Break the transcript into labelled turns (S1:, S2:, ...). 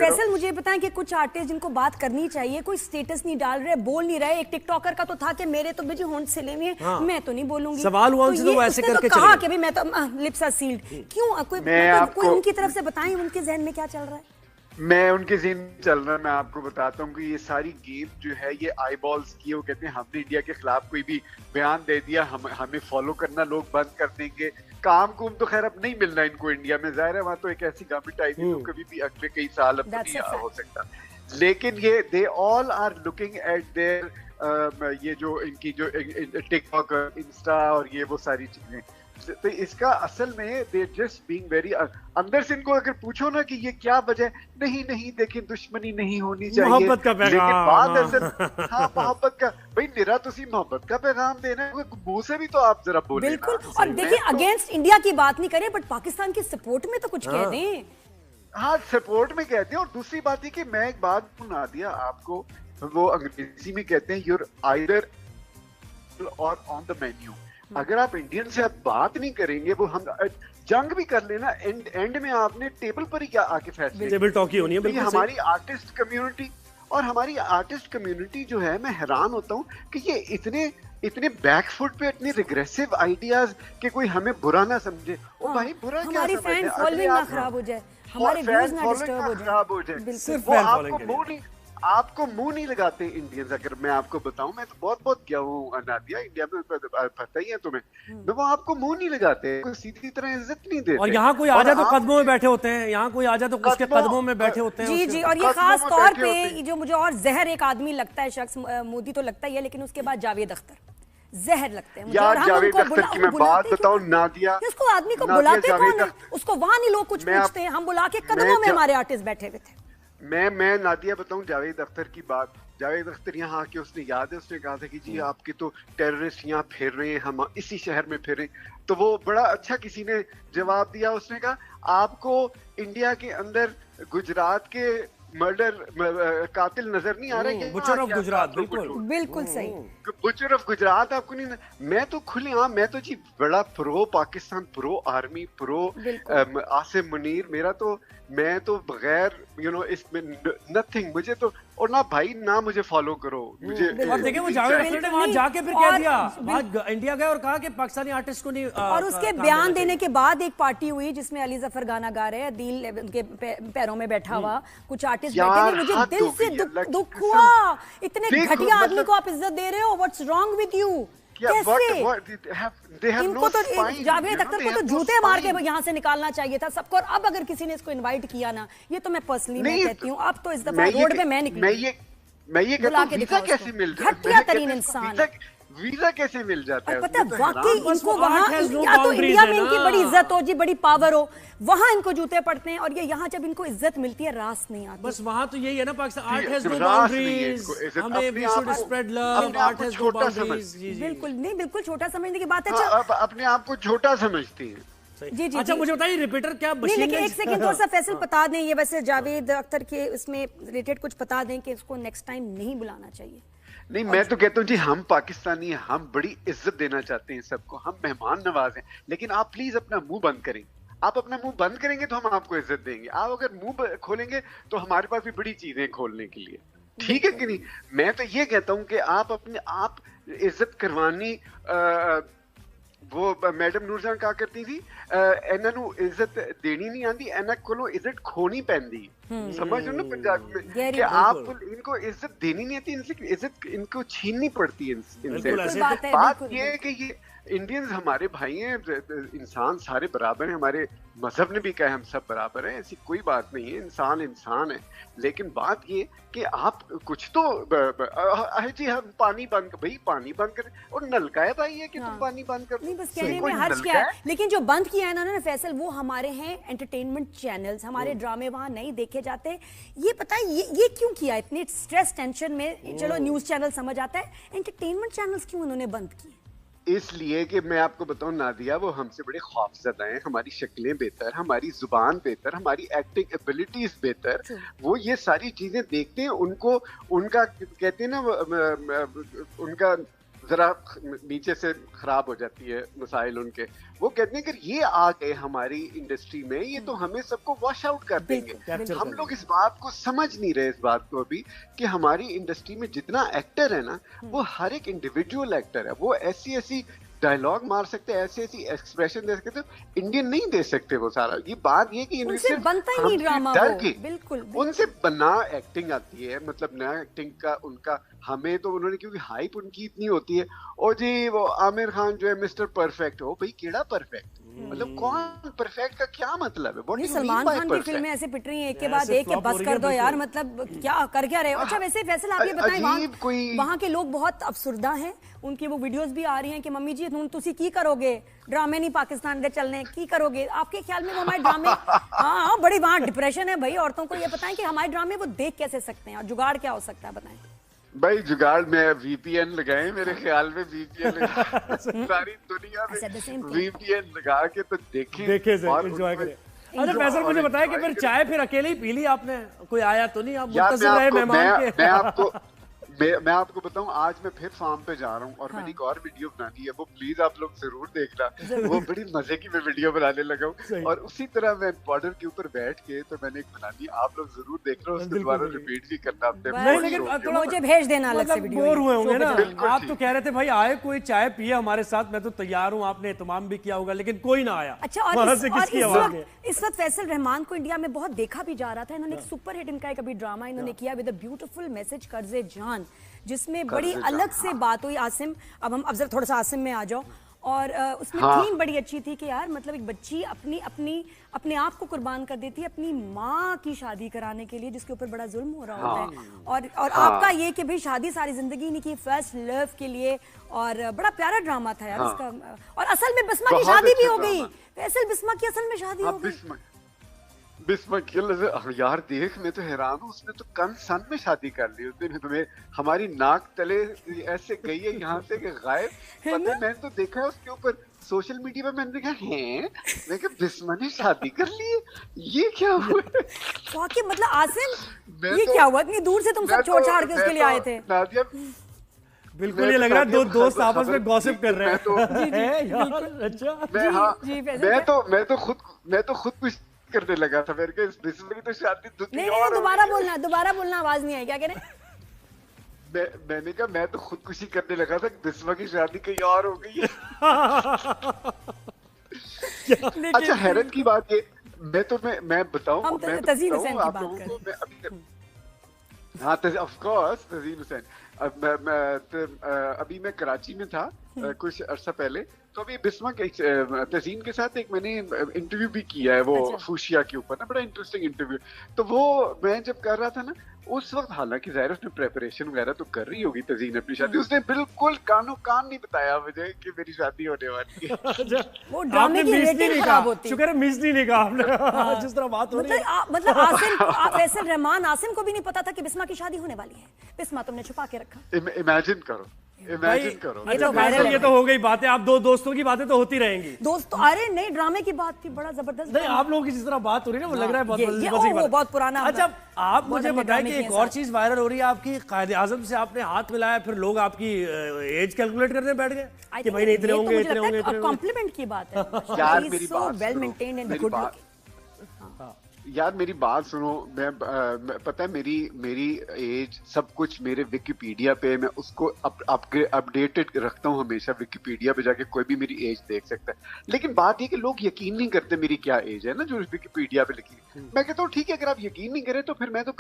S1: फैसल मुझे बताएं कि कुछ आर्टिस्ट जिनको बात करनी चाहिए कोई स्टेटस नहीं डाल रहे, बोल नहीं रहे। एक टिकटॉकर का तो था कि मेरे तो मुझे होंठ सिले हुए हैं, मैं तो नहीं बोलूंगी।
S2: सवाल हुआ उनसे तो वो ऐसे करके
S1: कहा कि मैं तो लिप्स आर सील्ड। क्यों? कोई उनकी तरफ से बताएं उनके जहन में क्या चल रहा है।
S3: मैं उनके ज़हन में चल रहा है, मैं आपको बताता हूँ कि ये सारी गेम जो है ये आई बॉल्स की। वो कहते हैं हमने इंडिया के खिलाफ कोई भी बयान दे दिया हमें फॉलो करना लोग बंद कर देंगे। काम कुम तो खैर अब नहीं मिलना इनको इंडिया में, जाहिर है वहाँ तो एक ऐसी गवर्नमेंट आई थी तो कभी भी अगले कई साल अब नहीं हो सकता। लेकिन ये they all are looking at their ये जो इनकी जो टिकटॉक, इंस्टा और ये वो सारी चीजें, तो इसका असल में दे जस्ट बीइंग वेरी अंदर से इनको अगर पूछो ना कि ये क्या वजह, नहीं देखिए दुश्मनी नहीं होनी चाहिए,
S2: मोहब्बत का पैगाम।
S3: लेकिन बात असल हाँ मोहब्बत का, भाई निरा तुसी मोहब्बत का पैगाम देना है, मुंह से भी तो आप जरा बोले।
S1: बिल्कुल। और देखिए अगेंस्ट इंडिया की बात नहीं करें बट पाकिस्तान के सपोर्ट में तो कुछ कह दें।
S3: हाँ सपोर्ट में कहते हैं। और दूसरी बात है कि मैं एक बात सुना दिया आपको, वो अंग्रेजी में कहते हैं यूर आइदर और ऑन द मेन्यू। अगर आप इंडियन से आप बात नहीं करेंगे, वो हम जंग भी कर लेना, एंड में आपने टेबल पर ही क्या आके फैसले,
S2: टेबल टॉक ही होनी है। बिल्कुल
S3: हमारी आर्टिस्ट कम्युनिटी और हमारी आर्टिस्ट कम्युनिटी जो है, मैं हैरान होता हूँ कि ये इतने बैकफुट पे, इतने रिग्रेसिव आइडियाज कि कोई हमें बुरा ना समझे। ओ भाई बुरा क्या समझे,
S1: हमारी फैन फॉलोइंग ना खराब हो जाए, हमारे व्यूज ना डिस्टर्ब हो जाए।
S2: सिर्फ
S3: वो
S2: फैन
S3: आपको मुंह नहीं लगाते इंडियंस। अगर मैं आपको बताऊं, मैं तो बहुत गया हूँ नादिया, इंडिया में पता ही है तुम्हें, तो वो आपको मुंह नहीं लगाते, कोई सीधी तरह इज्जत नहीं देते।
S2: और यहाँ कोई आ जाए तो कदमों में बैठे होते हैं, यहाँ कोई आ जाए तो उसके कदमों में बैठे होते हैं।
S1: जी। और ये खास तौर पे जो मुझे और जहर एक आदमी लगता है शख्स, मोदी तो लगता ही है, लेकिन उसके बाद जावेद अख्तर जहर लगते हैं मुझे।
S3: यार जावेद अख्तर की मैं बात बताऊं नादिया,
S1: उसको आदमी को बुलाते कौन है? उसको वहां नहीं लोग कुछ पूछते हैं, हम बुला के कदमों में हमारे आर्टिस्ट बैठे हुए थे।
S3: मैं नादिया बताऊं जावेद अख्तर की बात। जावेद अख्तर यहाँ आके उसने याद है, उसने कहा था कि जी आपके तो टेररिस्ट यहाँ फिर रहे हैं, हम इसी शहर में फिर रहे हैं। तो वो बड़ा अच्छा किसी ने जवाब दिया, उसने कहा आपको इंडिया के अंदर गुजरात के मर्डर कातिल नजर नहीं आ रहे?
S2: Butcher of Gujarat.
S1: बिल्कुल सही।
S3: बुचर ऑफ गुजरात आपको नहीं। मैं तो खुलेआम, मैं तो जी बड़ा pro Pakistan, pro army, pro Asim Munir. मैं तो बगैर इसमें नथिंग, मुझे तो, और ना भाई ना मुझे फॉलो करो मुझे।
S2: और देखिए वो जावेद अख्तर ने वहां जाके फिर कह दिया, वहां इंडिया गए और कहा कि पाकिस्तानी आर्टिस्ट को नहीं। और
S1: उसके बयान देने के बाद एक पार्टी हुई जिसमें अली जफर गाना गा रहे हैं, दिल उनके पैरों में बैठा हुआ, कुछ आर्टिस्ट बैठे हैं। मुझे दिल से दुख हुआ, इतने घटिया आदमी को आप इज्जत दे रहे हो। What's wrong with you? इनको तो जावेद अख्तर को तो जूते मार के यहाँ से निकालना चाहिए था सबको। और अब अगर किसी ने इसको इनवाइट किया ना, ये तो मैं पर्सनली मैं कहती हूँ, अब तो इस दफा रोड पे मैं निकली।
S3: मैं ये कहता हूँ वीजा कैसे मिल जाता है?
S1: घटिया तरीन इंसान,
S3: वीजा कैसे मिल जाता है?
S1: पता है वाकई इनको वहाँ, या तो इंडिया में इनकी बड़ी इज्जत हो जी, बड़ी पावर हो, वहाँ इनको जूते पड़ते हैं। और ये यहाँ जब इनको इज्जत मिलती है रास नहीं आती।
S2: बस वहाँ तो यही है ना, Pakistan art has no boundaries, हमें we should spread love, art has no boundaries.
S1: बिल्कुल नहीं, बिल्कुल छोटा समझने की बात है।
S3: अपने आप को छोटा समझती है।
S1: जी।
S2: अच्छा मुझे बताइए रिपीटर क्या मशीन?
S1: लेकिन एक सेकंड थोड़ा सा फैसल बता दें, ये वैसे जावेद अख्तर के उसमें रिलेटेड कुछ बता दें कि इसको नेक्स्ट टाइम नहीं बुलाना चाहिए।
S3: नहीं, मैं तो कहता हूँ जी हम पाकिस्तानी हैं, हम बड़ी इज्जत देना चाहते हैं सबको, हम मेहमान नवाज हैं। लेकिन आप प्लीज अपना मुंह बंद करें। आप अपना मुंह बंद करेंगे तो हम आपको इज्जत देंगे। आप अगर मुंह खोलेंगे तो हमारे पास भी बड़ी चीजें खोलने के लिए, ठीक है कि नहीं? मैं तो ये कहता हूँ कि आप अपने आप इज्जत करवानी, वो मैडम नूरजहां क्या करती थी, ਇਹਨਾਂ ਨੂੰ इज्जत देनी नहीं आती, ਇਹਨਾਂ ਕੋਲੋਂ इज्जत खोनी पैंदी। समझ लो ना पंजाबी में कि आप इनको इज्जत देनी नहीं आती, इनसे इज्जत इनको छीननी पड़ती है इनसे। बात ये है कि ये इंडियंस हमारे भाई हैं, इंसान सारे बराबर हैं। हमारे मजहब ने भी कहा हम सब बराबर हैं, ऐसी कोई बात नहीं है, इंसान इंसान है। लेकिन बात ये कि आप कुछ तो जी हम पानी बंद, भाई पानी बंद करें, और नलका है भाई ये कि तुम पानी बंद कर।
S1: नहीं बस कहने में हर्ज क्या है, लेकिन जो बंद किया है ना फैसल, वो हमारे हैं एंटरटेनमेंट चैनल्स, हमारे ड्रामे वहाँ नहीं देखे जाते। ये पता है ये क्यों किया? इतने स्ट्रेस टेंशन में, चलो न्यूज चैनल समझ आता है, एंटरटेनमेंट चैनल्स क्यों उन्होंने बंद किए?
S3: इसलिए कि मैं आपको बताऊं नादिया, वो हमसे बड़े खौफजदा हैं। हमारी शक्लें बेहतर, हमारी जुबान बेहतर, हमारी एक्टिंग एबिलिटीज बेहतर, वो ये सारी चीजें देखते हैं। उनको उनका कहते हैं ना, उनका जरा नीचे से खराब हो जाती है मसाइल उनके। वो कहते हैं कि ये आ गए हमारी इंडस्ट्री में, ये तो हमें सबको वॉश आउट कर देंगे। हम लोग इस बात को समझ नहीं रहे, इस बात को अभी, कि हमारी इंडस्ट्री में जितना एक्टर है ना, वो हर एक इंडिविजुअल एक्टर है। वो ऐसी ऐसी डायलॉग मार सकते हैं, ऐसी ऐसी एक्सप्रेशन दे सकते, तो इंडियन नहीं दे सकते वो सारा। ये बात ये कि
S1: उनसे बनता ही नहीं ड्रामा, बिल्कुल
S3: उनसे बना एक्टिंग आती है, मतलब नया एक्टिंग का उनका। हमें तो उन्होंने, क्योंकि हाइप उनकी इतनी होती है, ओ जी वो आमिर खान जो है मिस्टर परफेक्ट हो, भाई केड़ा परफेक्ट, मतलब कौन परफेक्ट का क्या मतलब है?
S1: नहीं, सलमान खान की फिल्में ऐसे पिट रही हैं एक के बाद एक, के बस कर दो यार, मतलब क्या कर क्या रहे हो। अच्छा वैसे फैसल आप ये बताएं, वहाँ के लोग बहुत अफसुर्दा हैं, उनकी वो वीडियोस भी आ रही हैं कि मम्मी जी तुसी की करोगे, ड्रामे नहीं पाकिस्तान दे चलने की करोगे। आपके ख्याल में वो हमारे ड्रामे हाँ बड़ी वहाँ डिप्रेशन है भाई औरतों को। ये बताएं कि हमारे ड्रामे वो देख कैसे सकते हैं और जुगाड़ क्या हो सकता है, बताएं।
S3: भाई जुगाड़ में VPN लगाए, मेरे ख्याल में VPN सारी दुनिया में VPN लगा के तो देखे
S2: और एंजॉय करें। अच्छा फैसल मुझे बताया कि फिर चाय फिर अकेले ही पी ली आपने, कोई आया तो नहीं? आप मुंतज़िर रहे मेहमान के?
S3: मैं आपको बताऊं, आज मैं फिर फार्म पे जा रहा हूँ और मैंने एक और वीडियो बनानी है, वो प्लीज आप लोग जरूर देखना। वो बड़ी मजे की मैं वीडियो बनाने लगा हूँ, और उसी तरह मैं बॉर्डर के ऊपर बैठ के तो मैंने एक बनानी, आप लोग जरूर देख लो, उसके दोबारा रिपीट भी करना अपने।
S1: मुझे भेज देना अलग से वीडियो।
S2: बोर हुए होंगे ना आप, तो कह रहे थे भाई आए कोई चाय पिए हमारे साथ, मैं तो तैयार हूँ, आपने एहतमाम भी किया होगा, लेकिन कोई ना आया।
S1: अच्छा और इस वक्त फैसल रहमान को इंडिया में बहुत देखा भी जा रहा था। इन्होंने एक सुपर हिट इनका एक अभी ड्रामा इन्होंने किया विद अ ब्यूटीफुल मैसेज, कर्जे जान, जिसमें बड़ी अलग से बात हुई। आसिम, अब जरा थोड़ा सा आसिम में आ जाओ। और उसमें थीम बड़ी अच्छी थी कि यार मतलब एक बच्ची अपने आप को कुर्बान कर देती है अपनी माँ की शादी कराने के लिए, जिसके ऊपर बड़ा जुल्म हो रहा होता है। और आपका ये कि भाई शादी सारी जिंदगी नहीं की, फर्स्ट लव के लिए, और बड़ा प्यारा ड्रामा था यार उसका। और असल में बिस्मा की शादी भी हो गई, फैसल बिस्मा की असल में शादी हो गई।
S3: बिस्मा यार देख, मैं तो हैरान हूँ, उसने तो कम सन में शादी कर ली उसने। हमारी नाक तले ऐसे गई है यहाँ से कि गायब। पता है, मैंने तो देखा है उसके ऊपर सोशल मीडिया पे, मैंने देखा है, मैं कहा बिस्मा ने शादी कर ली है, ये क्या हुआ?
S1: वाकई मतलब आसिम ये क्या हुआ? इतनी दूर से तुम सब छोड़ छाड़ के उसके लिए आए थे?
S3: नादिया
S2: बिल्कुल ये लग रहा है दो दोस्त आपस में गॉसिप कर रहे हैं।
S3: अच्छा मैं तो खुद कुछ करने लगा था, मेरे को इस बिस्मा की तो शादी
S1: नहीं, दोबारा बोलना आवाज नहीं आई, क्या कह रहे?
S3: मैंने कहा मैं तो खुदकुशी करने लगा था, बिस्मा की शादी कहीं और हो गई है। अच्छा हैरत की बात ये, मैं बताऊं आप लोगों को, मैं अभी ऑफ कोर्स तज़ीन हुसैन, अभी मैं कराची में था कुछ अर्सा पहले, तो अभी बिस्मा के तज़ीन के साथ एक मैंने इंटरव्यू भी किया है, वो फूशिया के ऊपर ना, बड़ा इंटरेस्टिंग इंटरव्यू। तो वो मैं जब कर रहा था ना उस वक्त, हालांकि ज़ाहिर उसने प्रेपरेशन वगैरह तो कर रही होगी तज़ीन अपनी शादी, उसने बिल्कुल कानो कान नहीं बताया मुझे कि मेरी शादी होने वाली है।
S1: वो ड्रामे की रेटिंग खराब होती है।
S2: शुक्र है मिस नहीं कहा आपने, जिस तरह बात हो रही है।
S1: मतलब आसिम रहमान, आसिम को भी नहीं पता था कि बिस्मा की शादी होने वाली है। बिस्मा तुमने छुपा के रखा।
S3: इमेजिन करो।
S2: अच्छा ये तो हो गई बातें, आप दो दोस्तों की बातें तो होती रहेंगी।
S1: दोस्तों अरे नहीं, ड्रामे की बात थी, बड़ा जबरदस्त।
S2: नहीं आप लोगों की जिस तरह बात हो रही है ना, वो लग रहा है
S1: बहुत बहुत पुराना।
S2: अच्छा आप मुझे बताएं कि एक और चीज वायरल हो रही है आपकी, कायदे आजम से आपने हाथ मिलाया, फिर लोग आपकी एज कैलकुलेट करने बैठ गए कि भाई नहीं इतने होंगे, इतने होंगे।
S1: कॉम्प्लीमेंट की बात है
S3: यार, मेरी
S1: so well maintained and good looking.
S3: यार मेरी बात सुनो, मैं पता है मेरी एज सब कुछ मेरे विकिपीडिया पे, मैं उसको अपडेटेड रखता हूँ हमेशा। विकिपीडिया पे जाके कोई भी मेरी एज देख सकता है। लेकिन बात ये कि लोग यकीन नहीं करते मेरी क्या एज है ना, जो विकिपीडिया पे लिखी। मैं कहता हूँ ठीक है, अगर आप यकीन नहीं करें तो फिर मैं तो